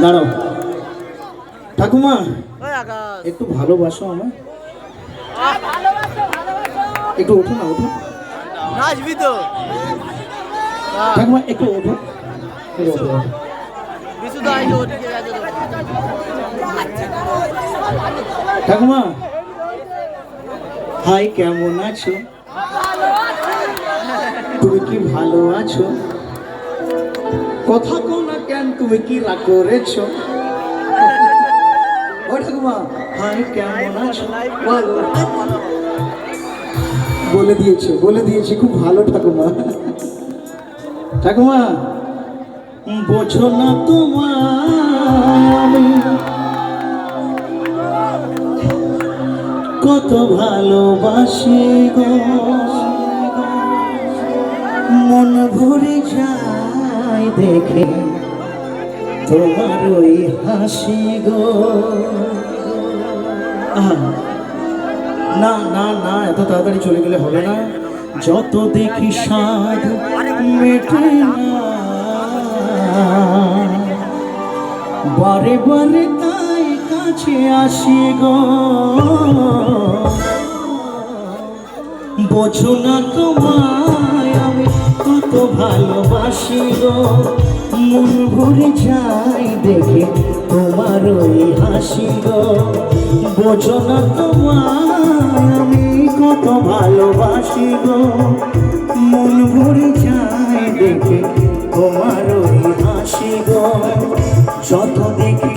দাঁড়াও ঠাকুমা, একটু ভালোবাসো আমায়, একটু ওঠো না, ওঠো নাচবি তো ঠাকুমা, একটু ওঠো, একটু ওঠো। ঠাকুমা হাই, কেমন আছো? তুমি কি ভালো আছো? কথা কো না কেন, তুমি কি রাগ করেছো? ও ঠাকুমা হাই, কেমন আছো? বলে দিয়েছে খুব ভালো ঠাকুমা। ঠাকুমা বোঝো না তোমার কত ভালোবাসি গো, মন ভরে যায় দেখে তোমার ওই হাসি গো। না না না, এত তাড়াতাড়ি চলে গেলে হবে না, যত দেখি স্বাদ মেটে না, বারে বারে তাই কাছে আসি গো। বোঝো না তোমায় আমি কত ভালোবাসি গো, মন ভরে যাই দেখে তোমার ওই হাসি গো। বোঝো না তোমায় আমি কত ভালোবাসি গো, মন ভরে যাই দেখে তোমার ওই হাসি গো। যত দেখি